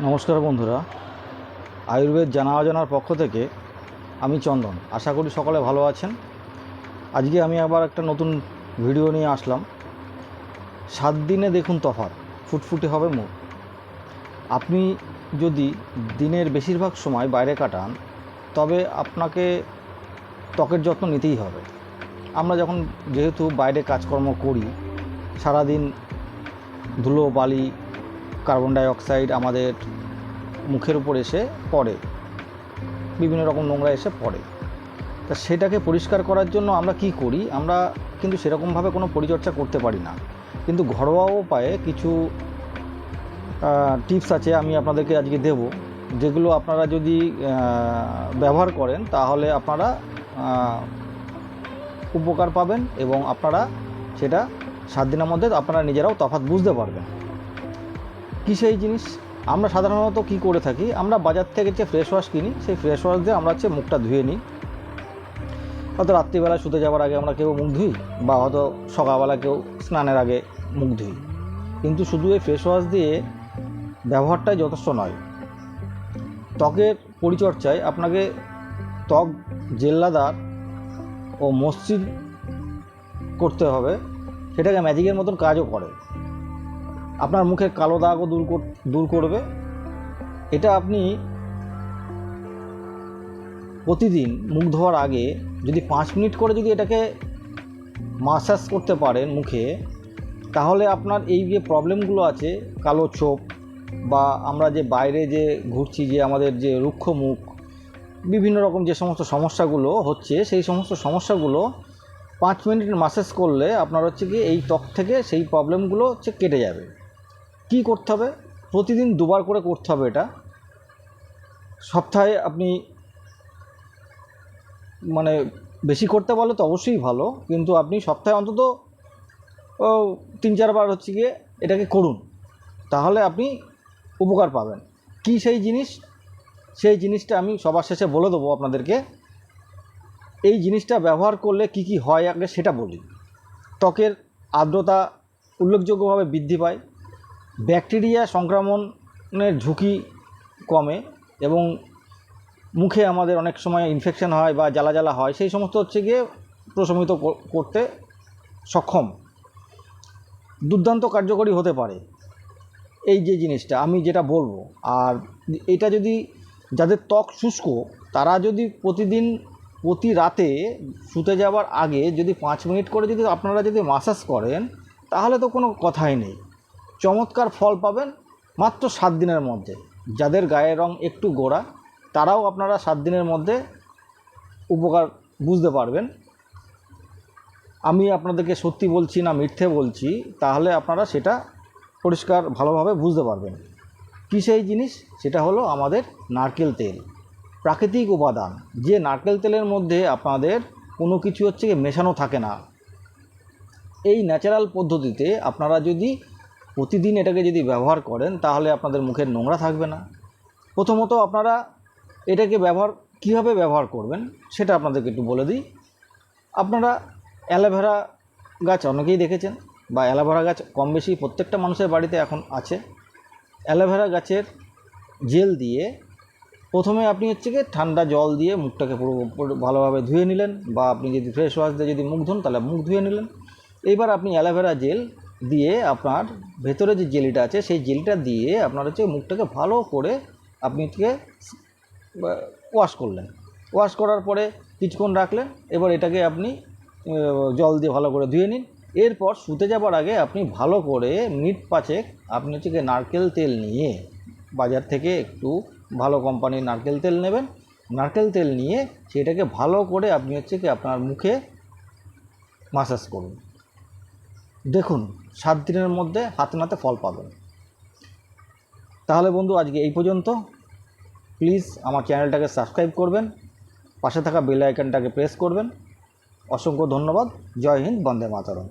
নমস্কার বন্ধুরা, আয়ুর্বেদ জানা অজানার পক্ষ থেকে আমি চন্দন। আশা করি সকলে ভালো আছেন। আজকে আমি আবার একটা নতুন ভিডিও নিয়ে আসলাম। 7 দিনে দেখুন তফাৎ, ফুটফুটে হবে মুখ। আপনি যদি দিনের বেশিরভাগ সময় বাইরে কাটান, তবে আপনাকে ত্বকের যত্ন নিতেই হবে। আমরা যখন যেহেতু বাইরে কাজকর্ম করি, সারাদিন ধুলো বালি কার্বন ডাইঅক্সাইড আমাদের মুখের উপর এসে পড়ে, বিভিন্ন রকম নোংরা এসে পড়ে। তা সেটাকে পরিষ্কার করার জন্য আমরা কি করি, আমরা কিন্তু সেরকমভাবে কোনো পরিচর্যা করতে পারি না। কিন্তু ঘরোয়া উপায়ে কিছু টিপস আছে, আমি আপনাদেরকে আজকে দেব, যেগুলো আপনারা যদি ব্যবহার করেন তাহলে আপনারা উপকার পাবেন এবং আপনারা সেটা 7 দিনের মধ্যে আপনারা নিজেরাও তফাৎ বুঝতে পারবেন। কী সেই জিনিস? আমরা সাধারণত কি করে থাকি, আমরা বাজার থেকে যে ফ্রেশ ওয়াশ কিনি, সেই ফ্রেশ ওয়াশ দিয়ে আমরা মুখটা ধুয়ে নিই। হয়তো রাত্রিবেলা শুতে যাওয়ার আগে আমরা কেউ মুখ ধুই, বা হয়তো সকালবেলা কেউ স্নানের আগে মুখ ধুই। কিন্তু শুধু এই ফেস ওয়াশ দিয়ে ব্যবহারটাই যথেষ্ট নয়। ত্বকের পরিচর্যায় আপনাকে ত্বক জেল্লাদার ও মসৃণ করতে হবে। সেটাকে ম্যাজিকের মতন কাজও করে, আপনার মুখের কালো দাগও দূর করবে। এটা আপনি প্রতিদিন মুখ ধোয়ার আগে যদি 5 মিনিট করে যদি এটাকে মাসাজ করতে পারেন মুখে, তাহলে আপনার এই যে প্রবলেমগুলো আছে, কালো ছোপ বা আমরা যে বাইরে যে ঘুরছি, যে আমাদের যে রুক্ষ মুখ, বিভিন্ন রকম যে সমস্ত সমস্যাগুলো হচ্ছে, সেই সমস্ত সমস্যাগুলো 5 মিনিট মাসাজ করলে আপনার কি এই ত্বক থেকে সেই প্রবলেমগুলো কেটে যাবে। কি করতে হবে? প্রতিদিন 2 বার করে করতে হবে এটা। সপ্তাহে আপনি বেশি করতে পারলে তো অবশ্যই ভালো, কিন্তু আপনি সপ্তাহে অন্তত 3-4 বার এটাকে করুন, তাহলে আপনি উপকার পাবেন। কি সেই জিনিস? সেই জিনিসটা আমি সবার শেষে বলে দেবো আপনাদেরকে। এই জিনিসটা ব্যবহার করলে কি কি হয় আগে সেটা বলি। ত্বকের আর্দ্রতা উল্লেখযোগ্যভাবে বৃদ্ধি পায়, ব্যাকটেরিয়া সংক্রমণের ঝুঁকি কমে, এবং মুখে আমাদের অনেক সময় ইনফেকশন হয় বা জ্বালা জ্বালা হয়, সেই সমস্ত প্রশমিত করতে সক্ষম। দুর্দান্ত কার্যকরী হতে পারে এই যে জিনিসটা আমি যেটা বলবো। আর এটা যদি যাদের ত্বক শুষ্ক, তারা যদি প্রতিদিন প্রতি রাতে শুতে যাওয়ার আগে যদি 5 মিনিট করে যদি আপনারা যদি মাসাজ করেন, তাহলে তো কোনো কথাই নেই, চমৎকার ফল পাবেন মাত্র 7 দিনের মধ্যে। যাদের গায়ের রং একটু গোড়া, তারাও আপনারা 7 দিনের মধ্যে উপকার বুঝতে পারবেন। আমি আপনাদেরকে সত্যি বলছি না মিথ্যে বলছি, তাহলে আপনারা সেটা পরিষ্কার ভালোভাবে বুঝতে পারবেন। কী সেই জিনিস? সেটা হলো আমাদের নারকেল তেল, প্রাকৃতিক উপাদান। যে নারকেল তেলের মধ্যে আপনাদের কোনো কিছু মেশানো থাকে না। এই ন্যাচারাল পদ্ধতিতে আপনারা যদি প্রতিদিন এটাকে যদি ব্যবহার করেন, তাহলে আপনাদের মুখের নোংরা থাকবে না। প্রথমত আপনারা এটাকে কীভাবে ব্যবহার করবেন সেটা আপনাদেরকে একটু বলে দিই। আপনারা অ্যালোভেরা গাছ অনেকেই দেখেছেন, বা অ্যালোভেরা গাছ কম বেশি প্রত্যেকটা মানুষের বাড়িতে এখন আছে। অ্যালোভেরা গাছের জেল দিয়ে প্রথমে আপনি ঠান্ডা জল দিয়ে মুখটাকে পুরো ভালোভাবে ধুয়ে নিলেন, বা আপনি যদি ফ্রেশ ওয়াশ দিয়ে যদি মুখ ধুন তাহলে মুখ ধুয়ে নিলেন। এইবার আপনি অ্যালোভেরা জেল দিয়ে আপনার ভেতরে যে জেলিটা আছে, সেই জেলিটা দিয়ে আপনার মুখটাকে ভালো করে আপনি ওয়াশ করলেন। ওয়াশ করার পরে কিছুক্ষণ রাখলেন। এবার এটাকে আপনি জল দিয়ে ভালো করে ধুয়ে নিন। এরপর শুতে যাবার আগে আপনি ভালো করে মিনিট 5 আপনি নারকেল তেল নিয়ে, বাজার থেকে একটু ভালো কোম্পানির নারকেল তেল নেবেন। নারকেল তেল নিয়ে সেটাকে ভালো করে আপনি আপনার মুখে মাসাজ করুন। দেখুন 7 দিনের মধ্যে হাতে নাতে ফল পাবেন। তাহলে বন্ধু, আজকে এই পর্যন্ত। প্লিজ আমার চ্যানেলটাকে সাবস্ক্রাইব করবেন, পাশে থাকা বেল আইকনটাকে প্রেস করবেন। অসংখ্য ধন্যবাদ। জয় হিন্দ, বন্দে মাতরম।